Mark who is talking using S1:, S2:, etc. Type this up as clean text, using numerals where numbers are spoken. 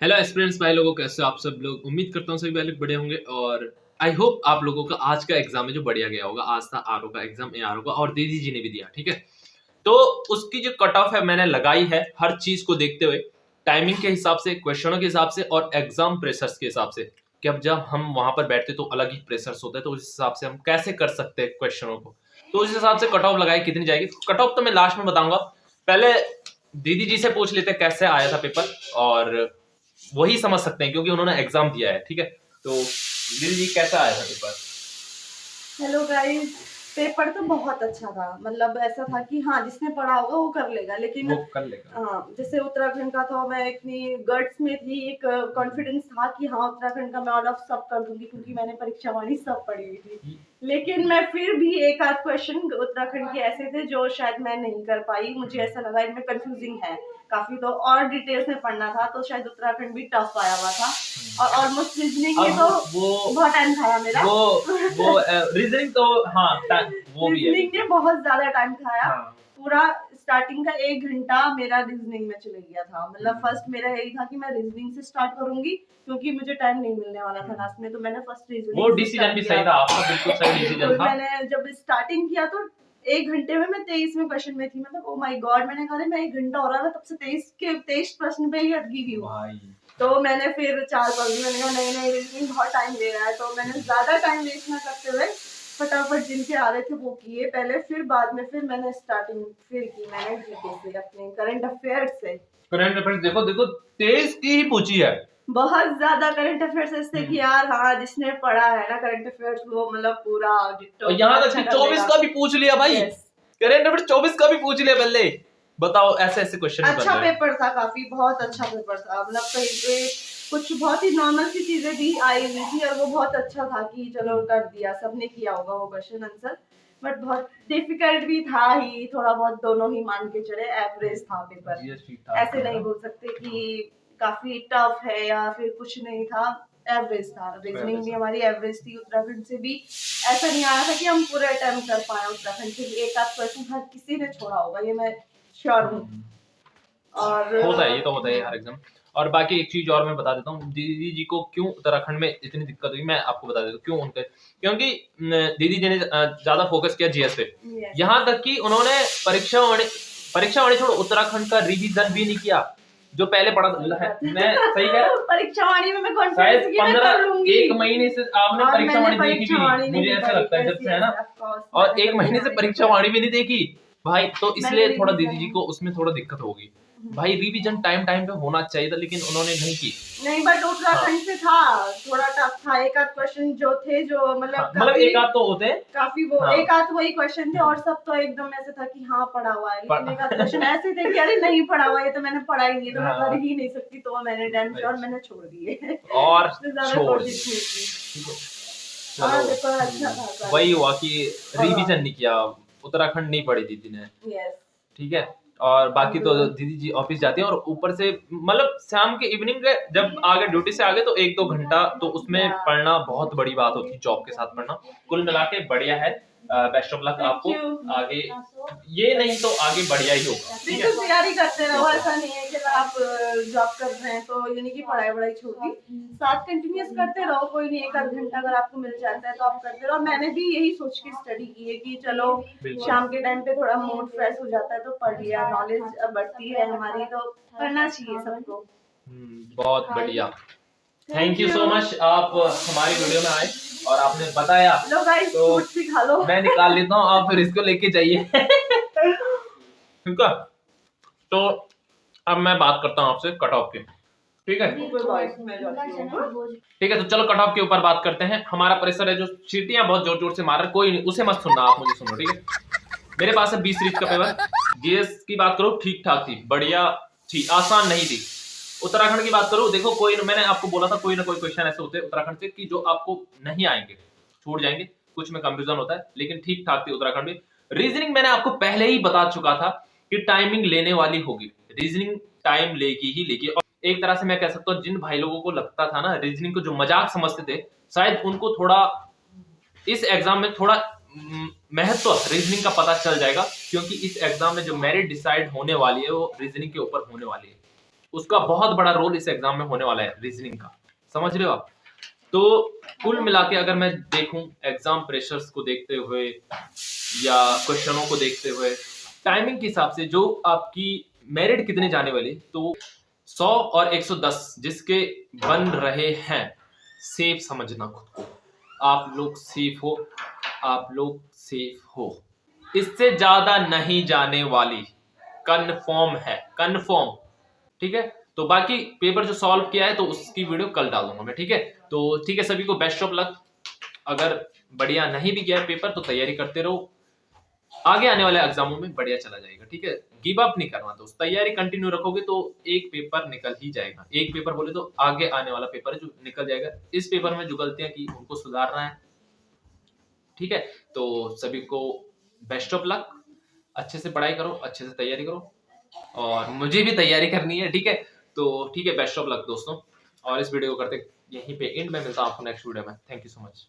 S1: Hello aspirants भाई लोगों, कैसे हो आप सब लोग। उम्मीद करता हूँ सभी भाई लोग बढ़िया होंगे और आई होप आप लोगों का आज का एग्जाम है जो बढ़िया गया होगा। आज था आरओ का एग्जाम, आरओ का, और दीदी जी ने भी दिया, ठीक है। तो उसकी जो कट ऑफ है मैंने लगाई है हर चीज को देखते हुए, टाइमिंग के हिसाब से, क्वेश्चनों के हिसाब से और एग्जाम प्रेशर्स के हिसाब से कि अब जब हम वहां पर बैठते तो अलग ही प्रेशर्स होते हैं, तो उस हिसाब से हम कैसे कर सकते हैं क्वेश्चनों को। तो उस हिसाब से कट ऑफ लगाई कितनी जाएगी। कट ऑफ तो मैं लास्ट में बताऊंगा, पहले दीदी जी से पूछ लेते कैसे आया था पेपर, और वही समझ सकते हैं क्योंकि उन्होंने एग्जाम दिया है, ठीक है। तो दीदी जी कैसा आया था पेपर?
S2: Hello guys. पेपर तो बहुत अच्छा था, मतलब ऐसा था कि हाँ जिसने पढ़ा होगा वो कर लेगा, लेकिन
S1: वो कर लेगा।
S2: हाँ जैसे उत्तराखंड का था, मैं इतनी गट्स में थी, एक कॉन्फिडेंस था कि हाँ उत्तराखंड का मैं ऑल ऑफ सब कर दूंगी क्योंकि मैंने परीक्षा वाणी सब पढ़ी हुई थी। लेकिन मैं फिर भी एक आध क्वेश्चन उत्तराखंड के ऐसे थे जो शायद मैं नहीं कर पाई, मुझे ऐसा लगा इनमें कंफ्यूजिंग है काफी, तो और डिटेल्स में पढ़ना था, तो शायद उत्तराखंड भी टफ आया हुआ था। और ऑलमोस्ट रीजनिंग में तो
S1: वो
S2: बहुत टाइम खाया मेरा।
S1: वो रीजनिंग तो हाँ वो भी है।
S2: रीजनिंग ने बहुत ज्यादा टाइम खाया।
S1: हाँ।
S2: पूरा स्टार्टिंग का 1 घंटा मेरा रीजनिंग में चले गया था। मतलब फर्स्ट मेरा यही था कि मैं रीजनिंग से स्टार्ट करूंगी क्योंकि मुझे टाइम नहीं मिलने वाला था लास्ट में, तो मैंने फर्स्ट रीजनिंग
S1: वो डिसीजन भी सही था आपका, बिल्कुल सही डिसीजन था।
S2: मैंने जब स्टार्टिंग किया तो 1 घंटे में मैं 23वें क्वेश्चन में थी। मतलब ओ माय गॉड, मैंने कहा मैं 1 घंटा हो रहा है, तब से 23 प्रश्न पे ही अटकी हुई हूँ। तो मैंने फिर 4 पढ़ ली। मैंने कहा नहीं रीजनिंग बहुत टाइम ले रहा है, तो मैंने ज्यादा टाइम वेस्ट ना करते हुए फटाफट जिनके आ रहे थे वो किए पहले, फिर बाद में फिर मैंने स्टार्टिंग फिर की मैंने जीके से, अपने करंट अफेयर से।
S1: करंट अफेयर्स देखो देखो 23 की ही पूछी है।
S2: बहुत ज्यादा करंट अफेयर्स ऐसे कि यार हाँ जिसने पढ़ा है ना करंट अफेयर्स वो मतलब पूरा डिट्टो।
S1: और यहाँ तक कि 24 का भी पूछ लिया भाई। करंट अफेयर 24 का भी पूछ लिया पहले। बताओ ऐसे ऐसे क्वेश्चन
S2: अच्छा पेपर था, काफी बहुत अच्छा पेपर था। मतलब कहीं पे कुछ बहुत ही नॉर्मल सी चीजें भी आई हुई थी और वो बहुत अच्छा था कि चलो कर दिया, सबने किया होगा वो क्वेश्चन आंसर। बट बहुत डिफिकल्ट भी था ही, थोड़ा बहुत दोनों ही मान के चले, एवरेज था पेपर। ऐसे नहीं बोल सकते कि काफी टफ है या फिर कुछ नहीं था, एवरेज था। रीजनिंग भी हमारी एवरेज थी। उत्तराखंड से भी ऐसा नहीं आया था कि हम पूरे अटेम्प्ट कर पाए। उत्तराखंड से भी एक आध क्वेश्चन हर किसी ने छोड़ा होगा, ये मैं श्योर हूँ। और
S1: होता है, ये तो होता है हर एग्जाम। और बाकी एक चीज और मैं बता देता हूँ, दीदी जी को क्यों उत्तराखंड में इतनी दिक्कत हुई मैं आपको बता देता हूँ क्यों उनके। क्योंकि दीदी जी ने ज्यादा फोकस किया जीएस पे। यहाँ तक कि उन्होंने परीक्षा वाणी छोड़ो, उत्तराखंड का रिवीजन भी नहीं किया जो पहले पढ़ा है। मैं सही कह रहा हूँ?
S2: परीक्षा वाणी में मैं कॉन्फिडेंस की मैं कर लूंगी।
S1: 1 महीने से आपने परीक्षा वाणी देखी भी नहीं, मुझे ऐसा लगता है जब से, है ना। और 1 महीने से परीक्षा वाणी भी नहीं देखी भाई, तो इसलिए थोड़ा दीदी जी को उसमें थोड़ा दिक्कत होगी। भाई रिवीजन टाइम टाइम पे होना चाहिए था, लेकिन उन्होंने नहीं की।
S2: नहीं बट उत्तराखंड से था, थोड़ा टफ था। एक आध क्वेश्चन जो थे जो मतलब
S1: एक आध तो होते हैं
S2: काफी, वो एक आध वही क्वेश्चन थे और सब तो एकदम ऐसे था कि हाँ पढ़ा हुआ है, लेकिन एक आध क्वेश्चन ऐसे थे कि अरे नहीं पढ़ा हुआ, ये तो मैंने पढ़ा ही नहीं, तो मैं कर ही नहीं सकती, तो मैंने डैम श्योर मैंने छोड़ दिए और ज्यादा कोशिश नहीं की।
S1: वही हुआ कि रिवीजन नहीं किया, उत्तराखंड नहीं पढ़ी दीदी ने, ठीक है। और बाकी तो दीदी जी ऑफिस जाती हैं और ऊपर से मतलब शाम के इवनिंग के जब आगे ड्यूटी से आगे तो 1-2 घंटा तो उसमें पढ़ना बहुत बड़ी बात होती है, जॉब के साथ पढ़ना। कुल मिला के बढ़िया है। बेस्ट ऑफ लक आपको आगे, ये नहीं तो आगे बढ़िया ही होगा।
S2: बिल्कुल तैयारी करते रहो, ऐसा नहीं है कि आप जॉब कर रहे हैं तो ये नहीं कि पढ़ाई छोड़ दी, साथ कंटिन्यूस करते रहो। कोई नहीं, 1 आध घंटा अगर आपको मिल जाता है तो आप करते रहो। मैंने भी यही सोच के स्टडी की है कि चलो शाम के टाइम पे थोड़ा मूड फ्रेश हो जाता है तो पढ़ लिया, नॉलेज बढ़ती है हमारी, तो करना चाहिए सबको।
S1: बहुत बढ़िया, थैंक यू सो मच आप हमारी वीडियो में आए और आपने बताया।
S2: लो गाइस तो भी खा लो,
S1: मैं निकाल लेता हूँ, आप फिर इसको लेके जाइए। ठीक है, तो अब मैं बात करता हूँ आपसे कट ऑफ की, ठीक है। ठीक है, तो चलो कट ऑफ के ऊपर बात करते हैं। हमारा प्रेशर है जो चीटियां बहुत जोर जोर से मार रहा है, कोई नहीं उसे मत सुनना, आप मुझे सुनो, ठीक है। मेरे पास है 20 सीरीज का पेपर। जीएस की बात करो ठीक ठाक थी, बढ़िया थी, आसान नहीं थी। उत्तराखंड की बात करो, देखो कोई, मैंने आपको बोला था कोई ना कोई क्वेश्चन ऐसे होते हैं उत्तराखंड से कि जो आपको नहीं आएंगे, छूट जाएंगे, कुछ में कंफ्यूजन होता है, लेकिन ठीक ठाक थी उत्तराखंड में। रीजनिंग मैंने आपको पहले ही बता चुका था कि टाइमिंग लेने वाली होगी, रीजनिंग टाइम लेगी ही लेगी। और एक तरह से मैं कह सकता हूँ जिन भाई लोगों को लगता था ना रीजनिंग को जो मजाक समझते थे, शायद उनको थोड़ा इस एग्जाम में थोड़ा महत्व रीजनिंग का पता चल जाएगा, क्योंकि इस एग्जाम में जो मेरिट डिसाइड होने वाली है वो रीजनिंग के ऊपर होने वाली है। उसका बहुत बड़ा रोल इस एग्जाम में होने वाला है, रीजनिंग का। समझ रहे हो आप? तो कुल मिला के अगर मैं देखूं एग्जाम प्रेशर्स को देखते हुए या क्वेश्चनों को देखते हुए, टाइमिंग के हिसाब से जो आपकी मेरिट कितने जाने वाली, तो 100 और 110 जिसके बन रहे हैं, सेफ समझना खुद को। आप लोग सेफ हो, आप लोग सेफ हो, इससे ज्यादा नहीं जाने वाली, कन्फर्म है, कन्फर्म। ठीक है, तो बाकी पेपर जो सॉल्व किया है तो उसकी वीडियो कल डाल दूंगा मैं। ठीक है, तो ठीक है, सभी को बेस्ट ऑफ लक। अगर बढ़िया नहीं भी गया पेपर तो तैयारी करते रहो, आगे आने वाले एग्जामों में बढ़िया चला जाएगा। ठीक है, गिव अप नहीं करना दोस्त, तैयारी कंटिन्यू रखोगे तो एक पेपर निकल ही जाएगा। एक पेपर बोले तो आगे आने वाला पेपर है जो निकल जाएगा। इस पेपर में जो गलतियां की उनको सुधारना है। ठीक है, तो सभी को बेस्ट ऑफ लक। अच्छे से पढ़ाई करो, अच्छे से तैयारी करो, और मुझे भी तैयारी करनी है। ठीक है, तो ठीक है, बेस्ट ऑफ लक दोस्तों। और इस वीडियो को करते यहीं पे एंड में, मिलता हूं आपको नेक्स्ट वीडियो में। Thank you so much.